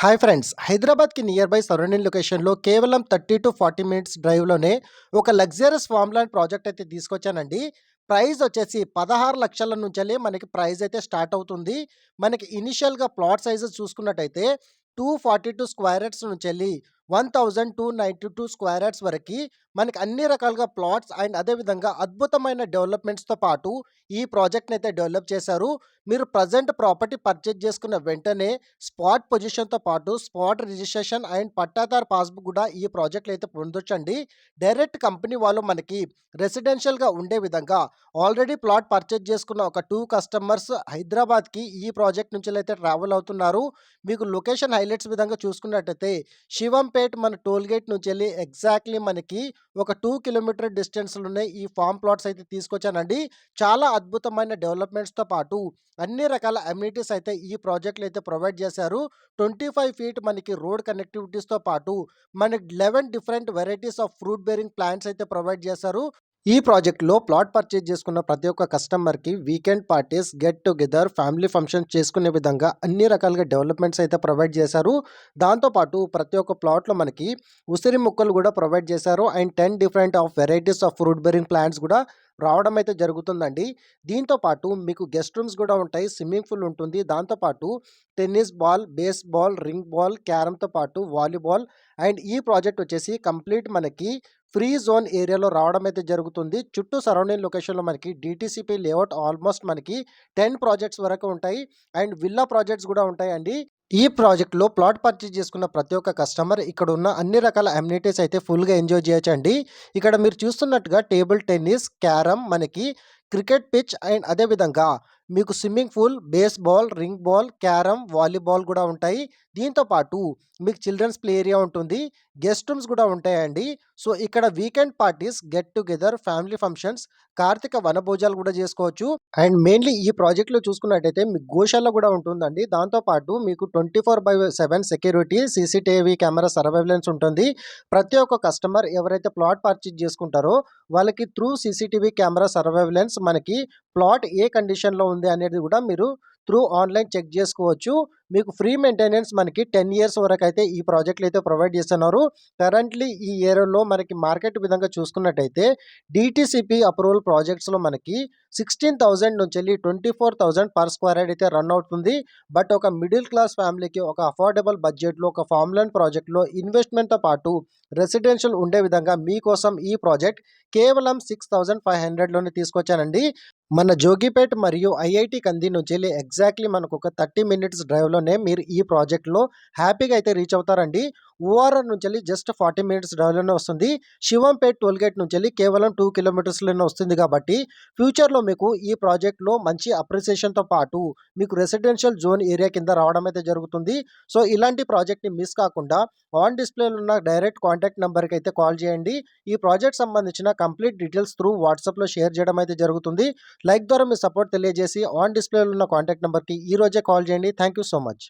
Hi friends, హైదరాబాద్‌కి near by surrounding లొకేషన్‌లో కేవలం 30-40 మినిట్స్ డ్రైవ్‌లోనే ఒక లగ్జరియస్ ఫార్మ్ ల్యాండ్ ప్రాజెక్ట్ అయితే తీసుకొచ్చానండి. ప్రైస్ వచ్చేసి 16,00,000 నుంచెల్లి మనకి ప్రైస్ అయితే స్టార్ట్ అవుతుంది. మనకి ఇనిషియల్‌గా ప్లాట్ సైజెస్ చూసుకున్నట్టయితే 242 స్క్వేర్ యార్డ్స్ నుంచెల్లి 1,292 స్క్వేర్ యార్డ్స్ వరకి మనకి అన్ని రకాలుగా ప్లాట్స్ అండ్ అదేవిధంగా అద్భుతమైన డెవలప్‌మెంట్స్‌తో పాటు ఈ ప్రాజెక్ట్‌ని అయితే డెవలప్ చేశారు. మీరు ప్రెజెంట్ ప్రాపర్టీ పర్చేజ్ చేసుకున్న వెంటనే స్పాట్ పొజిషన్‌తో పాటు స్పాట్ రిజిస్ట్రేషన్ అండ్ పట్టాదారు పాస్‌బుక్ కూడా ఈ ప్రాజెక్ట్‌లో అయితే పొందొచ్చండి. డైరెక్ట్ కంపెనీ వాళ్ళు మనకి రెసిడెన్షియల్‌గా ఉండే విధంగా ఆల్రెడీ ప్లాట్ పర్చేజ్ చేసుకున్న ఒక 2 కస్టమర్స్ హైదరాబాద్‌కి ఈ ప్రాజెక్ట్ నుంచెలైతే ట్రావెల్ అవుతున్నారు. మీకు లొకేషన్ హైలైట్స్ విధంగా చూసుకున్నట్టయితే శివంపేట్ మన టోల్ గేట్ నుంచెల్లి ఎగ్జాక్ట్‌లీ మనకి ఒక 2 కిలోమీటర్ డిస్టెన్స్‌లోనే ఈ ఫార్మ్ ప్లాట్స్ అయితే తీసుకొచ్చానండి. చాలా అద్భుతమైన డెవలప్‌మెంట్స్‌తో పాటు అన్ని రకాల అమ్యూనిటీస్ అయితే ఈ ప్రాజెక్ట్‌లో అయితే ప్రొవైడ్ చేశారు. 25 ఫీట్ మనకి రోడ్ కనెక్టివిటీస్‌తో పాటు మనకి 11 different varieties of fruit bearing plants అయితే ప్రొవైడ్ చేశారు. ఈ ప్రాజెక్ట్‌లో ప్లాట్ పర్చేజ్ చేసుకున్న ప్రతి ఒక్క కస్టమర్‌కి weekend parties, get together, family functions చేసుకునే విధంగా అన్ని రకాలుగా డెవలప్‌మెంట్స్ అయితే ప్రొవైడ్ చేశారు. దాంతో పాటు ప్రతి ఒక్క ప్లాట్‌లో మనకి ఉసిరి మొక్కలు కూడా ప్రొవైడ్ చేశారు. And 10 different of varieties of fruit bearing plants కూడా రావడం అయితే జరుగుతుందండి. దీంతో పాటు మీకు గెస్ట్ రూమ్స్ కూడా ఉంటాయి. స్విమ్మింగ్ పూల్ ఉంటుంది. దాంతో పాటు tennis ball, baseball, ring ball, క్యారమ్‌తో పాటు వాలీబాల్ అండ్ ఈ ప్రాజెక్ట్ వచ్చేసి కంప్లీట్ మనకి ఫ్రీ జోన్ ఏరియాలో రావడం అయితే జరుగుతుంది. చుట్టూ సరౌండింగ్ లొకేషన్‌లో మనకి డీటీసీపీ లేఅవుట్ ఆల్మోస్ట్ మనకి 10 ప్రాజెక్ట్స్ వరకు ఉంటాయి. అండ్ విల్లా ప్రాజెక్ట్స్ కూడా ఉంటాయండి. ఈ ప్రాజెక్ట్‌లో ప్లాట్ పర్చేజ్ చేసుకున్న ప్రతి ఒక్క కస్టమర్ ఇక్కడ ఉన్న అన్ని రకాల అమ్యూనిటీస్ అయితే ఫుల్‌గా ఎంజాయ్ చేయొచ్చండి. ఇక్కడ మీరు చూస్తున్నట్టుగా టేబుల్ టెన్నిస్, క్యారమ్, మనకి క్రికెట్ పిచ్ అండ్ అదేవిధంగా మీకు swimming pool, baseball, ring ball, carrom, volleyball కూడా ఉంటాయి. దీంతో పాటు మీకు చిల్డ్రన్స్ ప్లే ఏరియా ఉంటుంది. గెస్ట్ రూమ్స్ కూడా ఉంటాయండి. సో, ఇక్కడ weekend parties, get together, family functions, Karthika వనభోజాలు కూడా చేసుకోవచ్చు. అండ్ మెయిన్‌లీ ఈ ప్రాజెక్ట్‌లో చూసుకున్నట్టయితే మీకు గోశాల కూడా ఉంటుందండి. దాంతో పాటు మీకు 24/7 సెక్యూరిటీ, సీసీటీవీ కెమెరా సర్వైలెన్స్ ఉంటుంది. ప్రతి ఒక్క కస్టమర్ ఎవరైతే ప్లాట్ పర్చేజ్ చేసుకుంటారో వాళ్ళకి త్రూ సీసీటీవీ కెమెరా సర్వైలెన్స్ మనకి ప్లాట్ ఏ కండిషన్‌లో ఉంది అనేది కూడా మీరు త్రూ ఆన్‌లైన్ చెక్ చేసుకోవచ్చు. మీకు ఫ్రీ మెయింటెనెన్స్ మనకి 10 ఇయర్స్ వరకైతే ఈ ప్రాజెక్ట్‌లో అయితే ప్రొవైడ్ చేస్తున్నారు. కరెంట్‌లీ ఈ ఏరియాలో మనకి మార్కెట్ విధంగా చూసుకున్నట్టయితే డీటీసీపీ అప్రూవల్ ప్రాజెక్ట్స్‌లో మనకి 16,000 నుంచెల్లి 24,000 పర్ స్క్వేర్ యార్డ్ అయితే రన్ అవుతుంది. బట్ ఒక మిడిల్ క్లాస్ ఫ్యామిలీకి ఒక అఫోర్డబుల్ బడ్జెట్‌లో ఒక ఫార్మ్ ల్యాండ్ ప్రాజెక్ట్‌లో ఇన్వెస్ట్‌మెంట్‌తో పాటు రెసిడెన్షియల్ ఉండే విధంగా మీకోసం ఈ ప్రాజెక్ట్ కేవలం 6,500లోనే తీసుకొచ్చానండి. మన జోగిపేట్ మరియు ఐఐటీ కంది నుంచెల్లి ఎగ్జాక్ట్‌లీ మనకొక 30 మినిట్స్ డ్రైవ్‌లోనే మీరు ఈ ప్రాజెక్ట్‌లో హ్యాపీగా అయితే రీచ్ అవుతారండి. ఓఆర్ఆర్ నుంచెల్లి జస్ట్ 40 మినిట్స్ డ్రైవ్‌లోనే వస్తుంది. శివంపేట్ టోల్ గేట్ నుంచెల్లి కేవలం 2 కిలోమీటర్స్‌లోనే వస్తుంది కాబట్టి ఫ్యూచర్‌లో మీకు ఈ ప్రాజెక్ట్‌లో మంచి అప్రిసియేషన్‌తో పాటు మీకు రెసిడెన్షియల్ జోన్ ఏరియా కింద రావడం అయితే జరుగుతుంది. సో, ఇలాంటి ప్రాజెక్ట్‌ని మిస్ కాకుండా ఆన్ డిస్‌ప్లేలో ఉన్న డైరెక్ట్ కాంటాక్ట్ నంబర్‌కి అయితే కాల్ చేయండి. ఈ ప్రాజెక్ట్ సంబంధించిన కంప్లీట్ డీటెయిల్స్ త్రూ వాట్సాప్‌లో షేర్ చేయడం అయితే జరుగుతుంది. లైక్ ద్వారా మీ సపోర్ట్ తెలియజేసి ఆన్ డిస్‌ప్లేలో ఉన్న కాంటాక్ట్ నంబర్‌కి ఈ రోజే కాల్ చేయండి. Thank you so much.